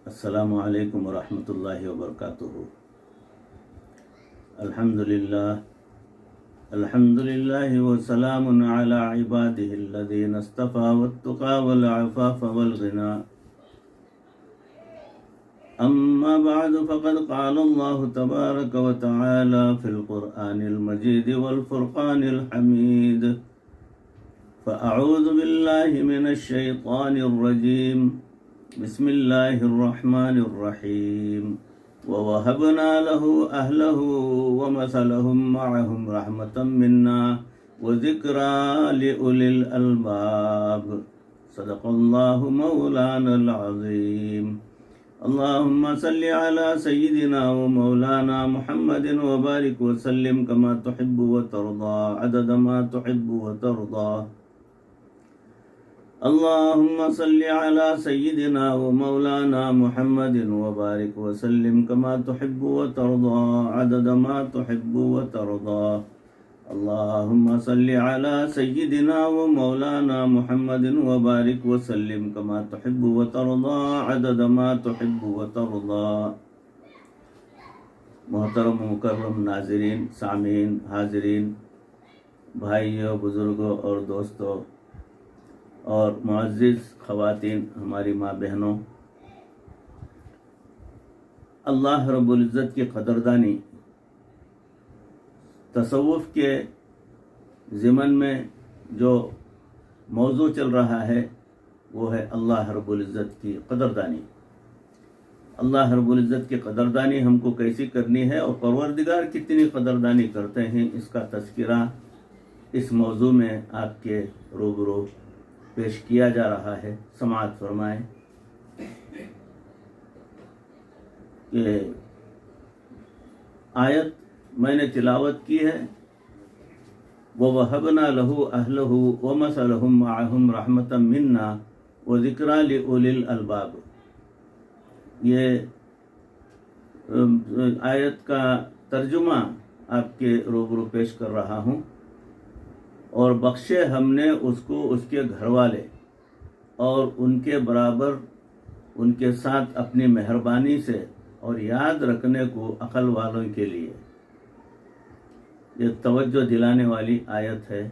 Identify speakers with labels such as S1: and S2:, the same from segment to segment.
S1: अस्सलामु अलैकुम वरहमतुल्लाहि वबरकातुहू। अल्हम्दुलिल्लाहि व सलामुन अला इबादिहिल्लज़ीना इस्तफ़ा वत्तुक़ा वल अफ़ाफ़ वल ग़िना। अम्मा बअद फ़क़द क़ाल अल्लाहु तबारक व तआला फ़िल क़ुरआनिल मजीद वल फ़ुरक़ानिल हमीद। फ़अऊज़ु बिल्लाहि मिनश शैतानिर रजीम। बिस्मिल्लाहिर्रहमानिर्रहीम। ववहबना लहु अहलहु वमसलहुम मअहुम रहमतम मिन्ना वज़िक्रा लिउलिल अलबाब। सदक़ल्लाहु मौलानल अज़ीम। अल्लाहुम्मा सल्लि अला सय्यिदिना व मौलाना मुहम्मदिन व बारिक व सल्लिम कमा तुहिब्बु व तर्दा अदद मा तुहिब्बु व तर्दा। अल्लाहुम्मा सल्लि अला सय्यिदिना व मौलाना मुहम्मदिन व बारिक व सल्लिम कमा तुहिब्बु व तर्दा अदद मा तुहिब्बु व तर्दा। अल्लाहुम्मा सल्लि अला सय्यिदिना व मौलाना मुहम्मदिन व बारिक व सल्लिम कमा तुहिब्बु व तर्दा अदद मा तुहिब्बु व तर्दा। मोहतरम मुकर्रम नाज़रीन, सामीन, हाज़रीन, भाइयों, बुज़ुर्गों और दोस्तों और मुअज़्ज़िज़ ख़वातीन, हमारी माँ बहनों, अल्लाह रब्बुल इज़्ज़त की क़दरदानी तसव्वुफ़ के ज़िमन में जो मौज़ू चल रहा है वो है अल्लाह रब्बुल इज़्ज़त की क़दरदानी। अल्लाह रब्बुल इज़्ज़त की क़दरदानी हमको कैसी करनी है और परवरदिगार कितनी क़दरदानी करते हैं, इसका तज़किरा इस मौज़ू में आपके रूबरू पेश किया जा रहा है। समाअत फरमाएं कि आयत मैंने तिलावत की है, ववहबना लहु अहलहु वमसलहुम मअहुम रहमतम मिन्ना वज़िक्रा लिउलिल अलबाब। ये आयत का तर्जुमा आपके रूबरू पेश कर रहा हूँ। और बख्शे हमने उसको उसके घर वाले और उनके बराबर उनके साथ अपनी मेहरबानी से और याद रखने को अक़ल वालों के लिए। ये तवज्जो दिलाने वाली आयत है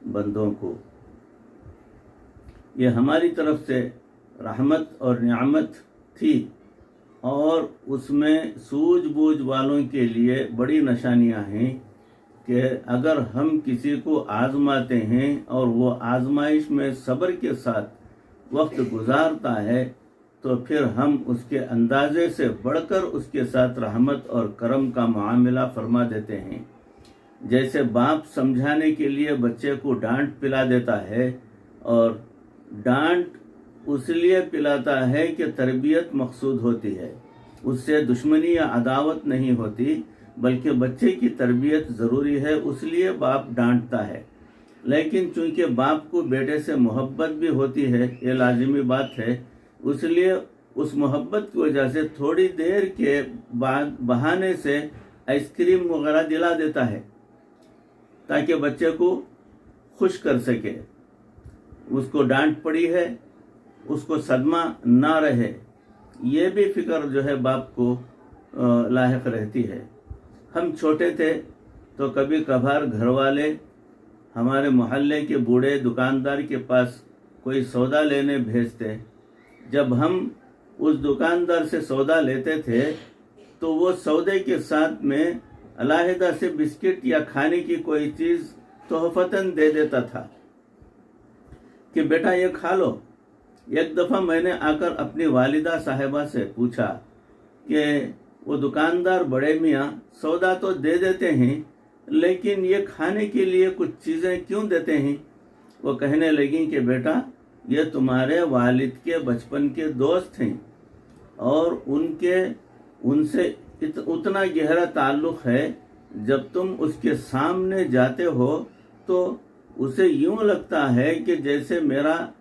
S1: बंदों को। ये हमारी तरफ से रहमत और नियामत थी और उसमें सूझबूझ वालों के लिए बड़ी निशानियां हैं कि अगर हम किसी को आज़माते हैं और वो आज़माइश में सब्र के साथ वक्त गुजारता है तो फिर हम उसके अंदाज़े से बढ़कर उसके साथ रहमत और करम का मामला फरमा देते हैं। जैसे बाप समझाने के लिए बच्चे को डांट पिला देता है और डांट उसलिए पिलाता है कि तरबियत मकसूद होती है, उससे दुश्मनी या अदावत नहीं होती, बल्कि बच्चे की तरबियत ज़रूरी है, उसलिए बाप डांटता है। लेकिन चूंकि बाप को बेटे से मोहब्बत भी होती है, ये लाजिमी बात है, इसलिए उस मोहब्बत की वजह से थोड़ी देर के बाद बहाने से आइसक्रीम वगैरह दिला देता है ताकि बच्चे को खुश कर सके। उसको डांट पड़ी है, उसको सदमा ना रहे, ये भी फिक्र जो है बाप को लाहिक रहती है। हम छोटे थे तो कभी कभार घर वाले हमारे मोहल्ले के बूढ़े दुकानदार के पास कोई सौदा लेने भेजते। जब हम उस दुकानदार से सौदा लेते थे तो वो सौदे के साथ में अलहदा से बिस्किट या खाने की कोई चीज़ तोहफतन दे देता था कि बेटा ये खा लो। एक दफ़ा मैंने आकर अपनी वालिदा साहिबा से पूछा कि वो दुकानदार बड़े मियाँ सौदा तो दे देते हैं लेकिन ये खाने के लिए कुछ चीज़ें क्यों देते हैं? वो कहने लगी कि बेटा ये तुम्हारे वालिद के बचपन के दोस्त हैं और उनसे उतना गहरा ताल्लुक़ है, जब तुम उसके सामने जाते हो तो उसे यूँ लगता है कि जैसे मेरा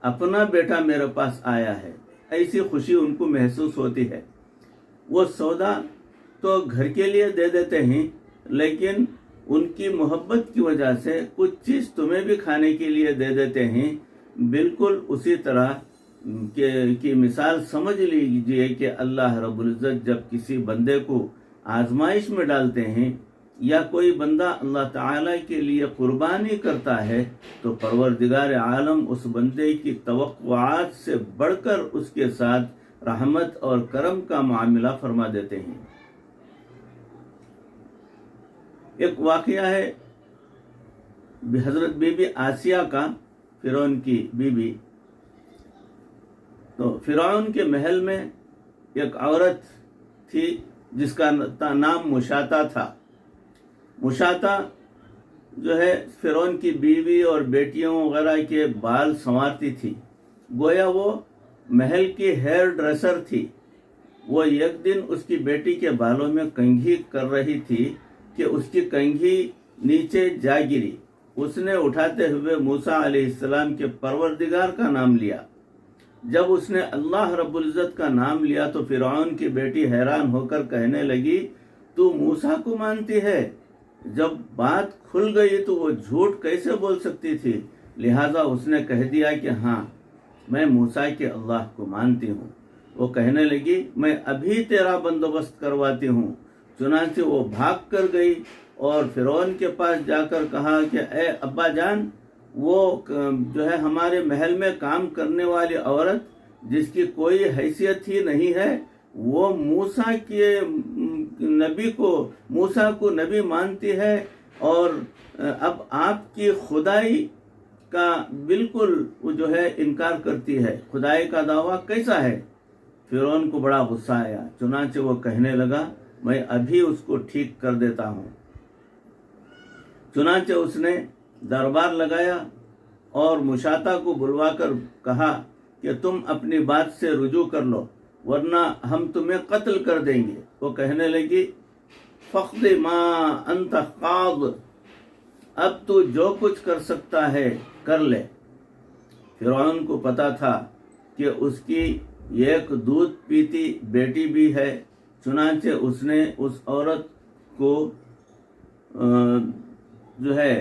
S1: अपना बेटा मेरे पास आया है, ऐसी खुशी उनको महसूस होती है। वो सौदा तो घर के लिए दे देते हैं लेकिन उनकी मोहब्बत की वजह से कुछ चीज़ तुम्हें भी खाने के लिए दे देते हैं। बिल्कुल उसी तरह की मिसाल समझ लीजिए कि अल्लाह रब्बुल इज़्ज़त जब किसी बंदे को आजमाइश में डालते हैं या कोई बंदा अल्लाह ताला के लिए कुर्बानी करता है तो परवरदिगार आलम उस बंदे की तवक्कुआत से बढ़कर उसके साथ रहमत और करम का मामला फरमा देते हैं। एक वाक़या है हज़रत बीबी आसिया का, फिरौन की बीबी। तो फिरौन के महल में एक औरत थी जिसका नाम मुशाता था। मुशाता जो है फिरौन की बीवी और बेटियों वगैरह के बाल संवारती थी, गोया वो महल की हेयर ड्रेसर थी। वो एक दिन उसकी बेटी के बालों में कंघी कर रही थी कि उसकी कंघी नीचे जा गिरी। उसने उठाते हुए मूसा अलैहिस्सलाम के परवरदिगार का नाम लिया। जब उसने अल्लाह रब्बुल इज़्ज़त का नाम लिया तो फिरौन की बेटी हैरान होकर कहने लगी, तू मूसा को मानती है? जब बात खुल गई तो वो झूठ कैसे बोल सकती थी। लिहाजा उसने कह दिया कि हाँ, मैं मूसा के अल्लाह को मानती हूँ। वो कहने लगी, मैं अभी तेरा बंदोबस्त करवाती हूँ। चुनांचे वो भाग कर गई और फिरौन के पास जाकर कहा कि ए अब्बा जान, वो जो है हमारे महल में काम करने वाली औरत जिसकी कोई हैसियत ही नहीं है, वो मूसा को नबी मानती है और अब आपकी खुदाई का बिल्कुल वो जो है इनकार करती है। खुदाई का दावा कैसा है? फिरौन को बड़ा गुस्सा आया। चुनांचे वो कहने लगा, मैं अभी उसको ठीक कर देता हूँ। चुनांचे उसने दरबार लगाया और मुशाता को बुलवाकर कहा कि तुम अपनी बात से रुजू कर लो वरना हम तुम्हें कत्ल कर देंगे। वो कहने लगी, फ़क़्द मा अंत क़ाद, अब तू जो कुछ कर सकता है कर ले। फिरौन को पता था कि उसकी एक दूध पीती बेटी भी है। चुनांचे उसने उस औरत को जो है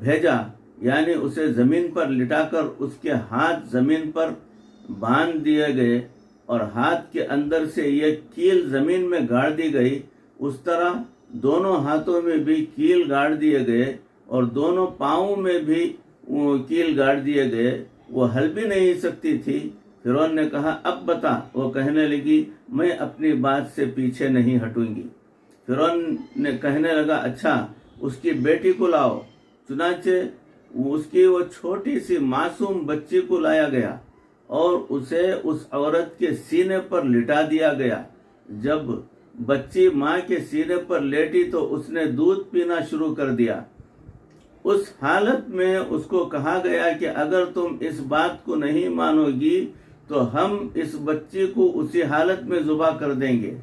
S1: भेजा, यानी उसे ज़मीन पर लिटाकर उसके हाथ ज़मीन पर बांध दिए गए और हाथ के अंदर से ये कील ज़मीन में गाड़ दी गई। उस तरह दोनों हाथों में भी कील गाड़ दिए गए और दोनों पाँवों में भी कील गाड़ दिए गए। वो हल भी नहीं सकती थी। फिरौन ने कहा, अब बता। वो कहने लगी, मैं अपनी बात से पीछे नहीं हटूंगी। फिरौन ने कहने लगा, अच्छा उसकी बेटी को लाओ। चुनांचे उसकी वो छोटी सी मासूम बच्ची को लाया गया और उसे उस औरत के सीने पर लिटा दिया गया। जब बच्ची माँ के सीने पर लेटी तो उसने दूध पीना शुरू कर दिया। उस हालत में उसको कहा गया कि अगर तुम इस बात को नहीं मानोगी तो हम इस बच्ची को उसी हालत में ज़ुबा कर देंगे।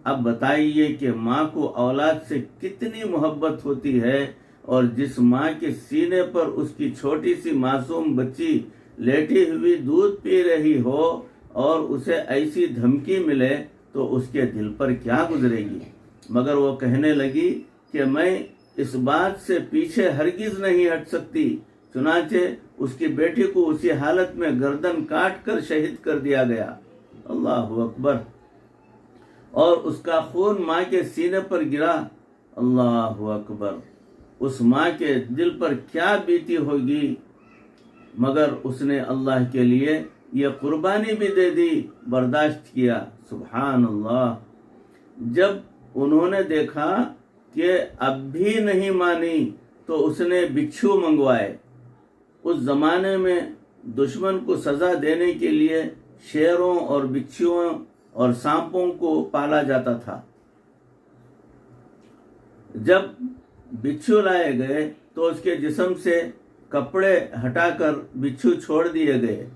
S1: अब बताइए कि माँ को औलाद से कितनी मोहब्बत होती है और जिस माँ के सीने पर उसकी छोटी सी मासूम बच्ची लेटी हुई दूध पी रही हो और उसे ऐसी धमकी मिले तो उसके दिल पर क्या गुजरेगी। मगर वो कहने लगी कि मैं इस बात से पीछे हरगिज नहीं हट सकती। चुनांचे उसकी बेटी को उसी हालत में गर्दन काट कर शहीद कर दिया गया। अल्लाहु अकबर। और उसका खून माँ के सीने पर गिरा। अल्लाहु अकबर। उस माँ के दिल पर क्या बीती होगी, मगर उसने अल्लाह के लिए ये कुर्बानी भी दे दी, बर्दाश्त किया। सुभान अल्लाह। जब उन्होंने देखा कि अब भी नहीं मानी तो उसने बिच्छू मंगवाए। उस जमाने में दुश्मन को सजा देने के लिए शेरों और बिच्छुओं और सांपों को पाला जाता था। जब बिच्छू लाए गए तो उसके जिस्म से कपड़े हटाकर बिच्छू छोड़ दिए गए।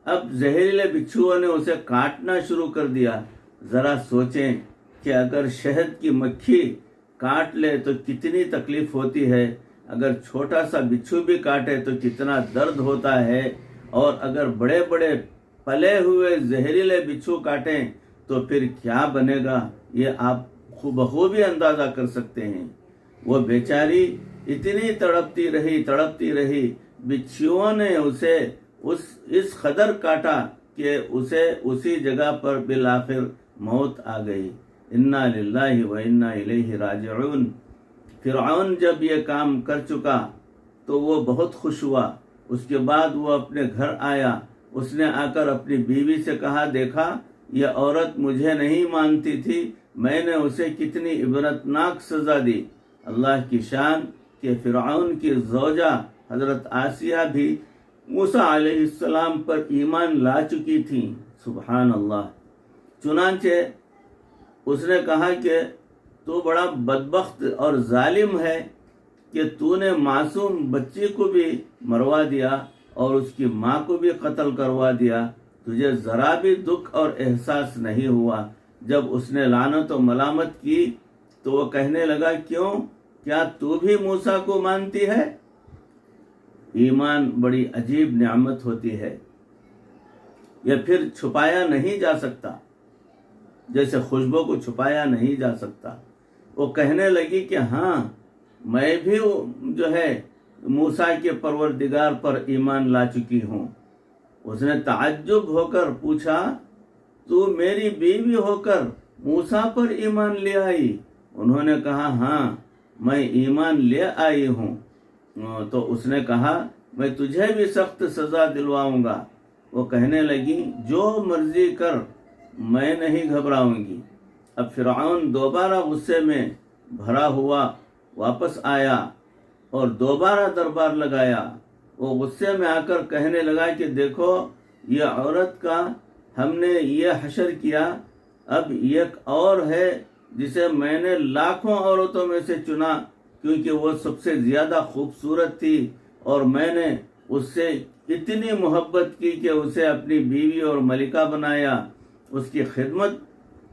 S1: अब जहरीले बिच्छुओं ने उसे काटना शुरू कर दिया। जरा सोचें कि अगर शहद की मक्खी काट ले तो कितनी तकलीफ होती है, अगर छोटा सा बिच्छू भी काटे तो कितना दर्द होता है, और अगर बड़े बड़े पले हुए जहरीले बिच्छू काटें तो फिर क्या बनेगा, ये आप बखूबी अंदाजा कर सकते हैं। वो बेचारी इतनी तड़पती रही। बिच्छुओं ने उसे इस कदर काटा कि उसे उसी जगह पर बिलाखिर मौत आ गई। इन्ना लिल्लाहि व इन्ना इलैहि राजिऊन। फिरऔन जब ये काम कर चुका तो वो बहुत खुश हुआ। उसके बाद वो अपने घर आया। उसने आकर अपनी बीवी से कहा, देखा यह औरत मुझे नहीं मानती थी, मैंने उसे कितनी इबरतनाक सज़ा दी। अल्लाह की शान कि फिरऔन की ज़ौजा हज़रत आसिया भी मूसा अलैहिस्सलाम पर ईमान ला चुकी थी। सुभान अल्लाह। चुनांचे उसने कहा कि तू बड़ा बदबख्त और जालिम है कि तूने मासूम बच्ची को भी मरवा दिया और उसकी माँ को भी कत्ल करवा दिया। तुझे ज़रा भी दुख और एहसास नहीं हुआ। जब उसने लानत और मलामत की तो वो कहने लगा, क्यों, क्या तू भी मूसा को मानती है? ईमान बड़ी अजीब नेमत होती है, यह फिर छुपाया नहीं जा सकता, जैसे खुशबू को छुपाया नहीं जा सकता। वो कहने लगी कि हाँ, मैं भी जो है मूसा के परवरदिगार पर ईमान ला चुकी हूँ। उसने ताज्जुब होकर पूछा, तू मेरी बीवी होकर मूसा पर ईमान ले आई? उन्होंने कहा, हाँ, मैं ईमान ले आई हूँ। तो उसने कहा, मैं तुझे भी सख्त सज़ा दिलवाऊंगा। वो कहने लगी, जो मर्जी कर, मैं नहीं घबराऊंगी। अब फिरऔन दोबारा गुस्से में भरा हुआ वापस आया और दोबारा दरबार लगाया। वो गुस्से में आकर कहने लगा कि देखो, यह औरत का हमने ये हशर किया, अब एक और है जिसे मैंने लाखों औरतों में से चुना, क्योंकि वो सबसे ज़्यादा खूबसूरत थी और मैंने उससे इतनी मोहब्बत की कि उसे अपनी बीवी और मलिका बनाया। उसकी खिदमत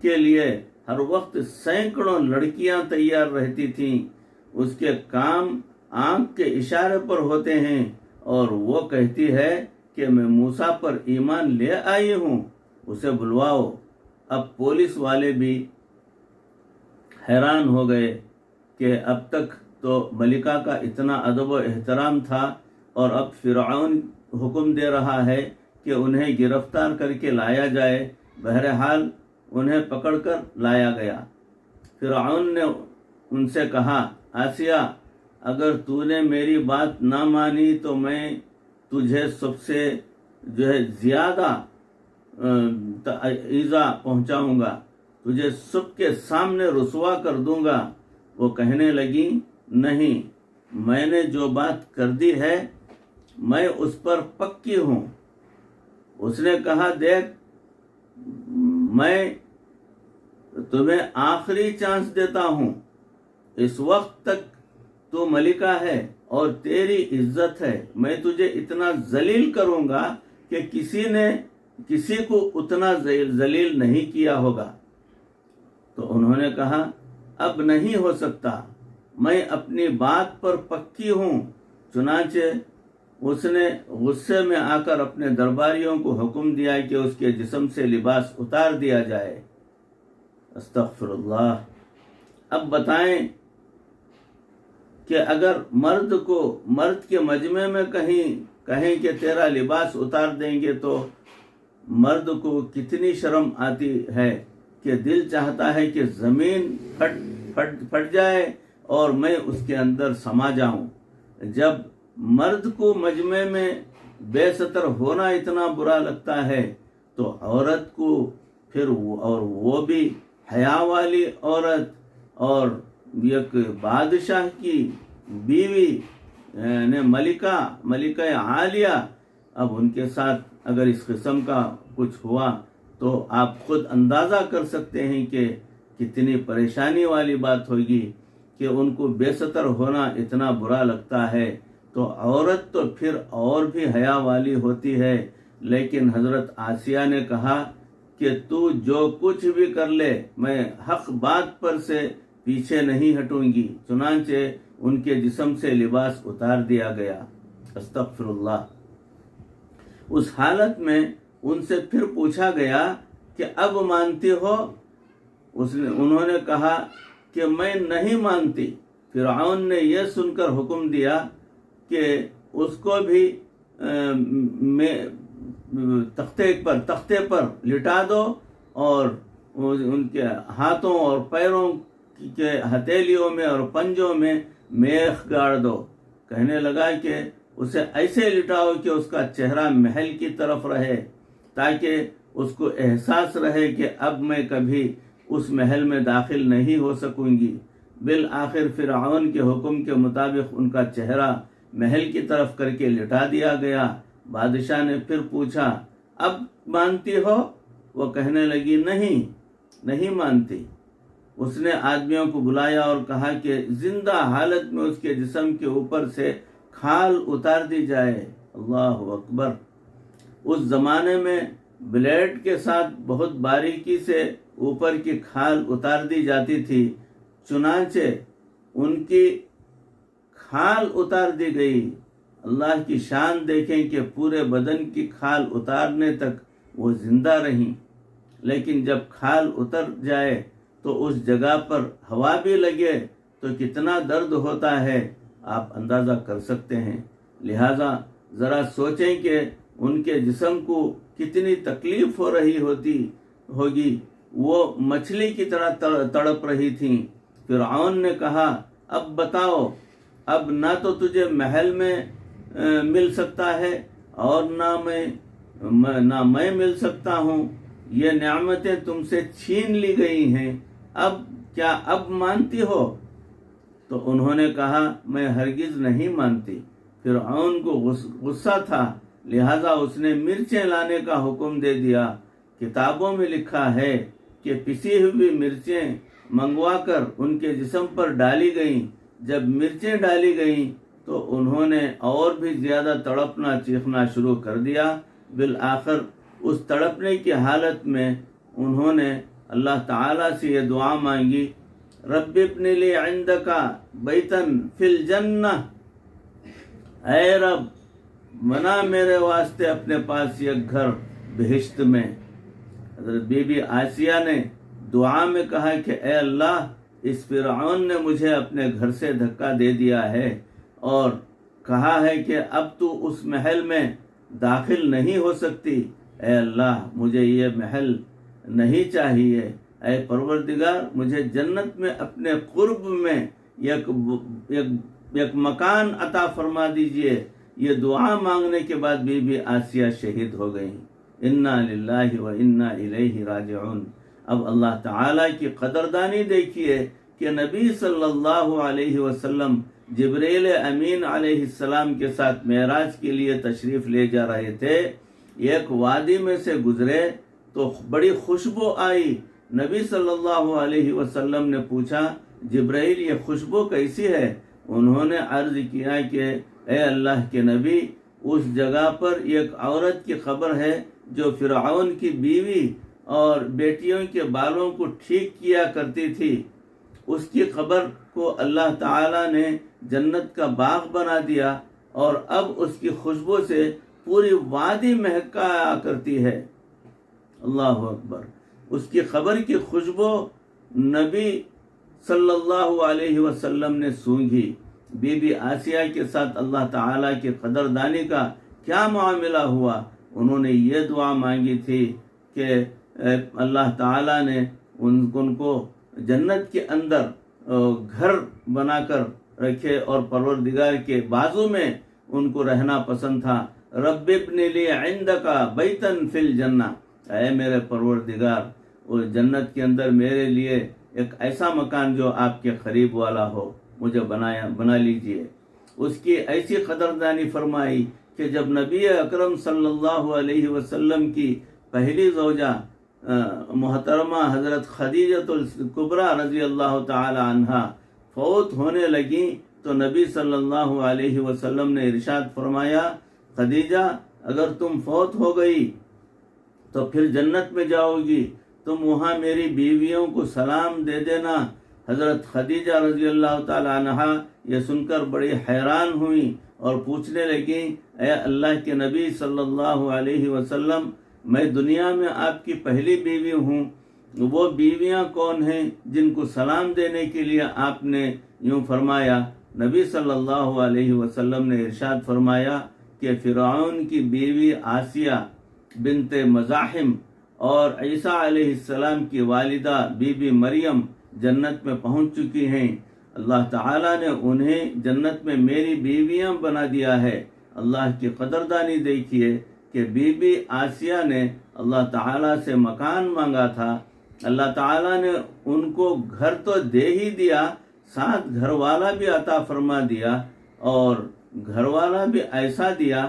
S1: के लिए हर वक्त सैकड़ों लड़कियां तैयार रहती थीं। उसके काम आंख के इशारे पर होते हैं और वो कहती है कि मैं मूसा पर ईमान ले आई हूँ, उसे बुलवाओ। अब पुलिस वाले भी हैरान हो गए कि अब तक तो मलिका का इतना अदब व एहतराम था और अब फिरऔन हुक्म दे रहा है कि उन्हें गिरफ्तार करके लाया जाए। बहरहाल उन्हें पकड़कर लाया गया। फिरऔन ने उनसे कहा, आसिया, अगर तूने मेरी बात ना मानी तो मैं तुझे सबसे जो है ज़्यादा ईज़ा पहुंचाऊंगा, तुझे सबके सामने रुसवा कर दूंगा। वो कहने लगी, नहीं, मैंने जो बात कर दी है मैं उस पर पक्की हूँ। उसने कहा, देख, मैं तुम्हें आखिरी चांस देता हूँ। इस वक्त तक तू मलिका है और तेरी इज्जत है। मैं तुझे इतना जलील करूँगा कि किसी को उतना जलील नहीं किया होगा। तो उन्होंने कहा, अब नहीं हो सकता, मैं अपनी बात पर पक्की हूँ। चुनांचे उसने गुस्से में आकर अपने दरबारियों को हुक्म दिया कि उसके जिस्म से लिबास उतार दिया जाए। अस्तगफिरुल्लाह। अब बताएं कि अगर मर्द के मजमे में कहें कि तेरा लिबास उतार देंगे तो मर्द को कितनी शर्म आती है कि दिल चाहता है कि ज़मीन फट जाए और मैं उसके अंदर समा जाऊं। जब मर्द को मजमे में बेसतर होना इतना बुरा लगता है तो औरत को फिर वो भी हया वाली औरत और एक बादशाह की बीवी ने मलिका आलिया, अब उनके साथ अगर इस किस्म का कुछ हुआ तो आप खुद अंदाज़ा कर सकते हैं कि कितनी परेशानी वाली बात होगी कि उनको बेसतर होना इतना बुरा लगता है। तो औरत तो फिर और भी हया वाली होती है। लेकिन हज़रत आसिया ने कहा कि तू जो कुछ भी कर ले, मैं हक बात पर से पीछे नहीं हटूंगी। चुनांचे उनके जिस्म से लिबास उतार दिया गया। अस्तगफिरुल्लाह। उस हालत में उनसे फिर पूछा गया कि अब मानती हो? उन्होंने कहा कि मैं नहीं मानती। फिरऔन ने यह सुनकर हुक्म दिया कि उसको भी میں تختے پر لٹا دو اور ان کے ہاتھوں اور پیروں کے ہتھیلیوں میں اور پنجوں میں میخ گاڑ دو۔ کہنے لگا کہ اسے ایسے لٹاؤ کہ اس کا چہرہ محل کی طرف رہے، تاکہ اس کو احساس رہے کہ اب میں کبھی اس محل میں داخل نہیں ہو سکوں گی۔ بالآخر فرعون کے حکم کے مطابق ان کا چہرہ محل کی طرف کر کے لٹا دیا گیا۔ بادشاہ نے پھر پوچھا، اب مانتی ہو؟ وہ کہنے لگی، نہیں مانتی۔ اس نے آدمیوں کو بلایا اور کہا کہ زندہ حالت میں اس کے جسم کے اوپر سے کھال اتار دی جائے۔ اللہ اکبر! اس زمانے میں بلیڈ کے ساتھ بہت باریکی سے اوپر کی کھال اتار دی جاتی تھی، چنانچہ ان کی کھال اتار دی گئی۔ اللہ کی شان دیکھیں کہ پورے بدن کی کھال اتارنے تک وہ زندہ رہیں، لیکن جب کھال اتر جائے تو اس جگہ پر ہوا بھی لگے تو کتنا درد ہوتا ہے آپ اندازہ کر سکتے ہیں۔ لہذا ذرا سوچیں کہ ان کے جسم کو کتنی تکلیف ہو رہی ہوگی۔ وہ مچھلی کی طرح تڑپ رہی تھیں۔ فرعون نے کہا، اب بتاؤ، اب نہ تو تجھے محل میں مل سکتا ہے اور نہ میں مل سکتا ہوں، یہ نعمتیں تم سے چھین لی گئی ہیں، اب مانتی ہو؟ تو انہوں نے کہا، میں ہرگز نہیں مانتی۔ فرعون کو غصہ تھا، لہذا اس نے مرچیں لانے کا حکم دے دیا۔ کتابوں میں لکھا ہے کہ پسی ہوئی مرچیں منگوا کر ان کے جسم پر ڈالی گئیں۔ جب مرچیں ڈالی گئیں تو انہوں نے اور بھی زیادہ تڑپنا چیخنا شروع کر دیا۔ بالآخر اس تڑپنے کی حالت میں انہوں نے اللہ تعالیٰ سے یہ دعا مانگی، رب ابن لی عندک بیتن فی الجنہ، اے رب بنا میرے واسطے اپنے پاس ایک گھر بہشت میں۔ حضرت بی بی آسیہ نے دعا میں کہا کہ اے اللہ، اس فرعون نے مجھے اپنے گھر سے دھکا دے دیا ہے اور کہا ہے کہ اب تو اس محل میں داخل نہیں ہو سکتی۔ اے اللہ، مجھے یہ محل نہیں چاہیے۔ اے پروردگار، مجھے جنت میں اپنے قرب میں ایک مکان عطا فرما دیجئے۔ یہ دعا مانگنے کے بعد بی بی آسیہ شہید ہو گئیں۔ انا للہ و انا الیہ راجعون۔ اب اللہ تعالیٰ کی قدردانی دیکھیے کہ نبی صلی اللہ علیہ وسلم جبریل امین علیہ السلام کے ساتھ معراج کے لیے تشریف لے جا رہے تھے۔ ایک وادی میں سے گزرے تو بڑی خوشبو آئی۔ نبی صلی اللہ علیہ وسلم نے پوچھا، جبرائیل یہ خوشبو کیسی ہے؟ انہوں نے عرض کیا کہ اے اللہ کے نبی، اس جگہ پر ایک عورت کی خبر ہے جو فرعون کی بیوی اور بیٹیوں کے بالوں کو ٹھیک کیا کرتی تھی۔ اس کی خبر کو اللہ تعالیٰ نے جنت کا باغ بنا دیا اور اب اس کی خوشبو سے پوری وادی مہکایا کرتی ہے۔ اللہ اکبر! اس کی خبر کی خوشبو نبی صلی اللہ علیہ وسلم نے سونگھی۔ بی بی آسیہ کے ساتھ اللہ تعالیٰ کی قدردانی کا کیا معاملہ ہوا؟ انہوں نے یہ دعا مانگی تھی کہ اللہ تعالیٰ نے ان کو جنت کے اندر گھر بنا کر رکھے اور پروردگار کے بازو میں ان کو رہنا پسند تھا۔ رب ابن لی عندک بیتن فی الجنہ، اے میرے پروردگار، اور جنت کے اندر میرے لیے ایک ایسا مکان جو آپ کے قریب والا ہو، مجھے بنا لیجئے۔ اس کی ایسی قدردانی فرمائی کہ جب نبی اکرم صلی اللہ علیہ وسلم کی پہلی زوجہ محترمہ حضرت خدیجہ الکبریٰ رضی اللہ تعالی عنہا فوت ہونے لگیں تو نبی صلی اللہ علیہ وسلم نے ارشاد فرمایا، خدیجہ اگر تم فوت ہو گئی تو پھر جنت میں جاؤ گی، تم وہاں میری بیویوں کو سلام دے دینا۔ حضرت خدیجہ رضی اللہ تعالی عنہا یہ سن کر بڑی حیران ہوئیں اور پوچھنے لگیں، اے اللہ کے نبی صلی اللہ علیہ وسلم، میں دنیا میں آپ کی پہلی بیوی ہوں، وہ بیویاں کون ہیں جن کو سلام دینے کے لیے آپ نے یوں فرمایا؟ نبی صلی اللہ علیہ وسلم نے ارشاد فرمایا کہ فرعون کی بیوی آسیہ بنت مزاحم اور عیسیٰ علیہ السلام کی والدہ بی بی مریم جنت میں پہنچ چکی ہیں۔ اللہ تعالیٰ نے انہیں جنت میں میری بیویاں بنا دیا ہے۔ اللہ کی قدردانی دیکھیے کہ بی بی آسیہ نے اللہ تعالیٰ سے مکان مانگا تھا، اللہ تعالیٰ نے ان کو گھر تو دے ہی دیا، ساتھ گھر والا بھی عطا فرما دیا، اور گھر والا بھی ایسا دیا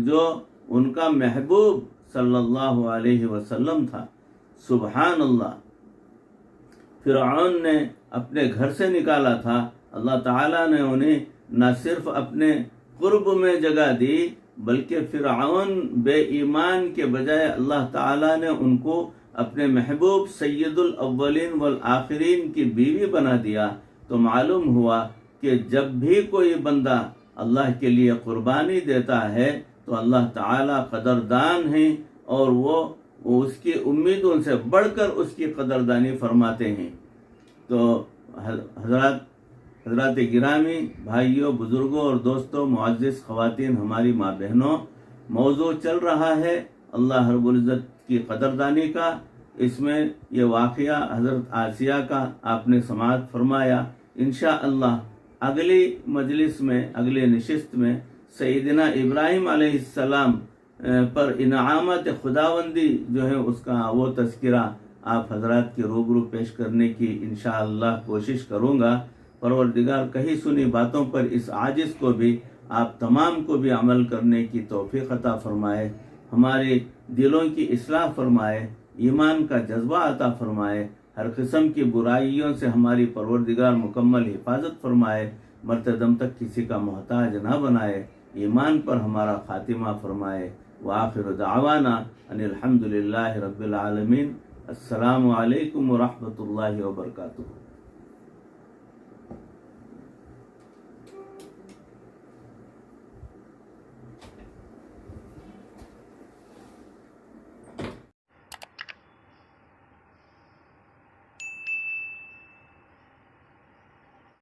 S1: جو ان کا محبوب صلی اللہ علیہ وسلم تھا۔ سبحان اللہ، فرعون نے اپنے گھر سے نکالا تھا، اللہ تعالیٰ نے انہیں نہ صرف اپنے قرب میں جگہ دی بلکہ فرعون بے ایمان کے بجائے اللہ تعالیٰ نے ان کو اپنے محبوب سید الاولین والآخرین کی بیوی بنا دیا۔ تو معلوم ہوا کہ جب بھی کوئی بندہ اللہ کے لیے قربانی دیتا ہے تو اللہ تعالیٰ قدردان ہیں، اور وہ اس کی امیدوں سے بڑھ کر اس کی قدردانی فرماتے ہیں۔ تو حضرات گرامی، بھائیوں، بزرگوں اور دوستوں، معزز خواتین، ہماری ماں بہنوں، موضوع چل رہا ہے اللہ رب العزت کی قدردانی کا۔ اس میں یہ واقعہ حضرت آسیہ کا آپ نے سماعت فرمایا۔ انشاءاللہ اگلی مجلس میں، اگلی نشست میں سیدنا ابراہیم علیہ السلام پر انعامات خداوندی جو ہے اس کا وہ تذکرہ آپ حضرات کے روبرو پیش کرنے کی انشاءاللہ کوشش کروں گا۔ پروردگار کہی سنی باتوں پر اس عاجز کو بھی، آپ تمام کو بھی عمل کرنے کی توفیق عطا فرمائے، ہمارے دلوں کی اصلاح فرمائے، ایمان کا جذبہ عطا فرمائے، ہر قسم کی برائیوں سے ہماری پروردگار مکمل حفاظت فرمائے، مرتے دم تک کسی کا محتاج نہ بنائے، ایمان پر ہمارا خاتمہ فرمائے۔ وآخر دعوانا ان الحمد للہ رب العالمین۔ السلام علیکم ورحمۃ اللہ وبرکاتہ۔